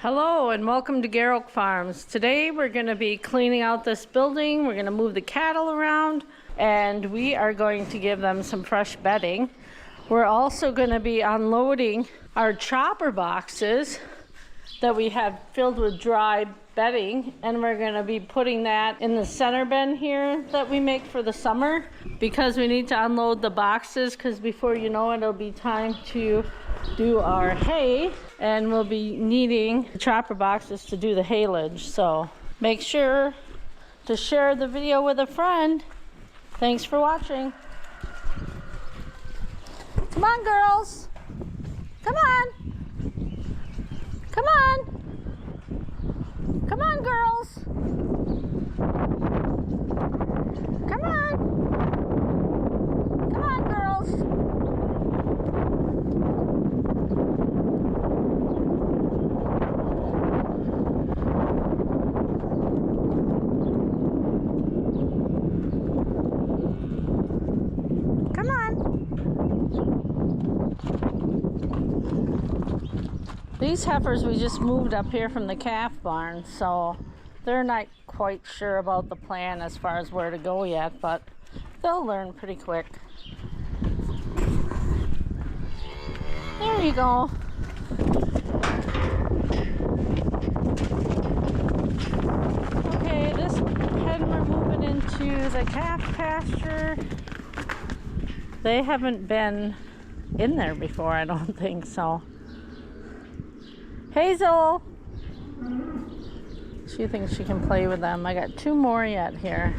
Hello and welcome to Gierok Farms. Today we're going to be cleaning out this building. We're going to move the cattle around and we are going to give them some fresh bedding. We're also going to be unloading our chopper boxes that we have filled with dry bedding, and we're going to be putting that in the center bin here that we make for the summer because we need to unload the boxes, because before you know it, it'll be time to do our hay and we'll be needing the chopper boxes to do the haylage. So make sure to share the video with a friend. Thanks for watching. Come on, girls. Come on. Come on. Come on, girls. Come on. Come on, girls. Come on. These heifers we just moved up here from the calf barn, so they're not quite sure about the plan as far as where to go yet, but they'll learn pretty quick. There you go. Okay, this pen we're moving into the calf pasture. They haven't been in there before, I don't think so. Hazel! She thinks she can play with them. I got two more yet here.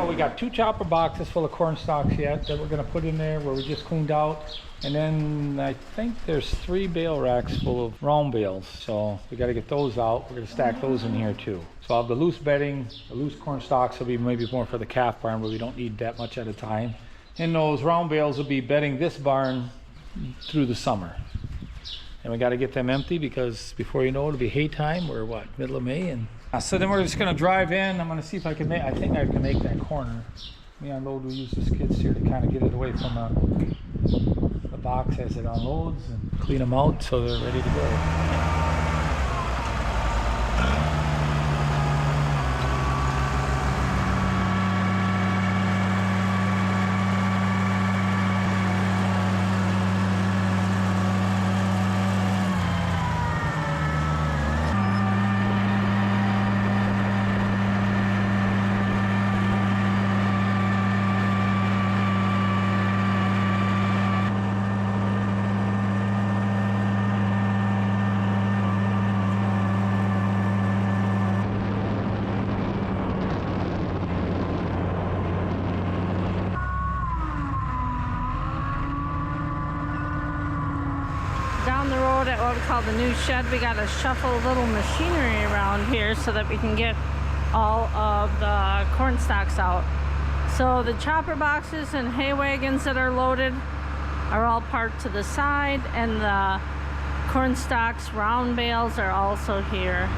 We got two chopper boxes full of corn stalks yet that we're going to put in there where we just cleaned out, and then I think there's 3 bale racks full of round bales, so we got to get those out. We're going to stack those in here too. So I'll have the loose bedding, the loose corn stalks will be maybe more for the calf barn where we don't need that much at a time, and those round bales will be bedding this barn through the summer. And we got to get them empty because before you know it, it'll be hay time. We're what, middle of May, and so then we're just going to drive in. I'm going to see if I can make, I think I can make that corner. Me unload, we use the skids here to kind of get it away from the box as it unloads and clean them out so they're ready to go. Down the road at what we call the new shed, we got to shuffle little machinery around here so that we can get all of the corn stalks out. So the chopper boxes and hay wagons that are loaded are all parked to the side, and the corn stalks round bales are also here.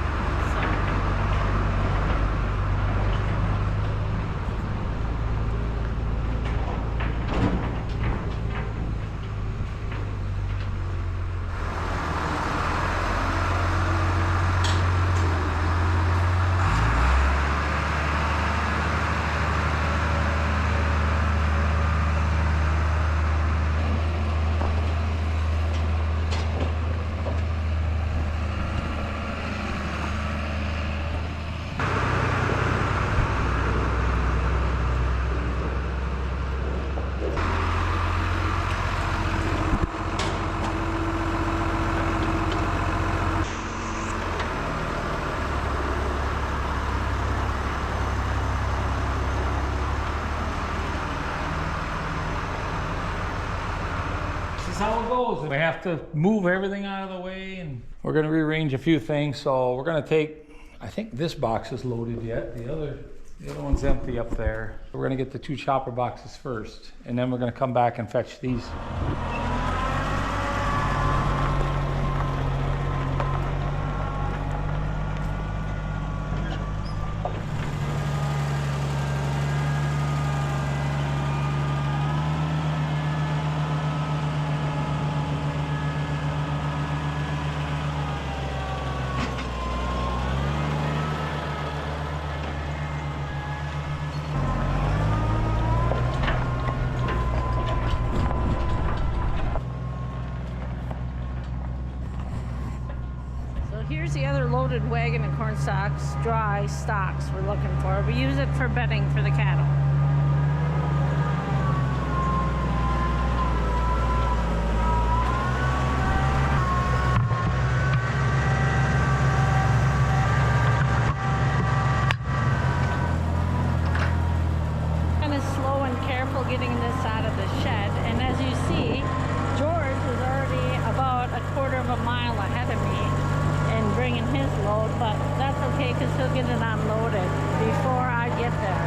This is how it goes. We have to move everything out of the way, and we're going to rearrange a few things. So we're going to take, I think this box is loaded yet. The other one's empty up there. We're going to get the 2 chopper boxes first, and then we're going to come back and fetch these. Here's the other loaded wagon and corn stalks, dry stalks we're looking for. We use it for bedding for the cattle. Kind of slow and careful getting this out of the shed, and as you see, George is already about a quarter of a mile ahead of me and bringing his load, but that's okay because he'll get it unloaded before I get there.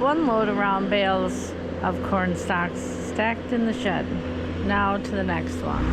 one load of round bales of corn stalks stacked in the shed. Now to the next one.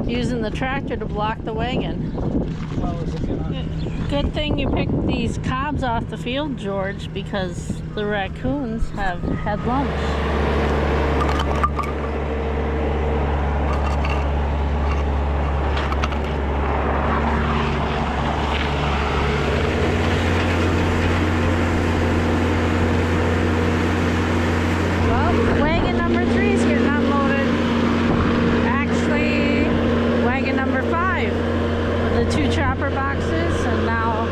Using the tractor to block the wagon. Good thing you picked these cobs off the field, George, because the raccoons have had lunch. Well, wagon number 3 is getting unloaded. Actually, wagon number 5 with the 2 chopper boxes, and now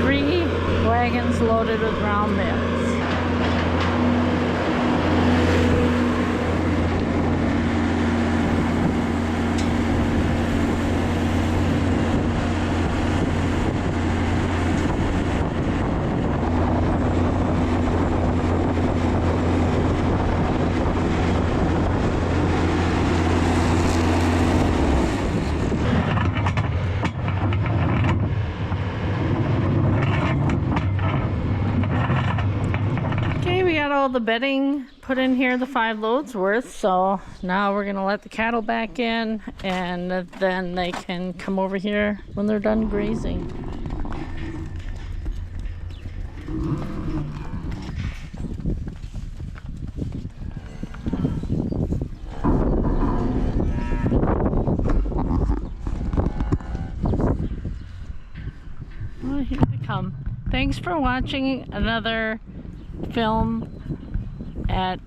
3 wagons loaded with round bales. All the bedding put in here, the 5 loads worth, so now we're gonna let the cattle back in, and then they can come over here when they're done grazing. Well, here they come. Thanks for watching another film at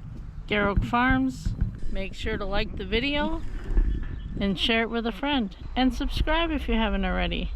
Gierok Farms. Make sure to like the video and share it with a friend, and subscribe if you haven't already.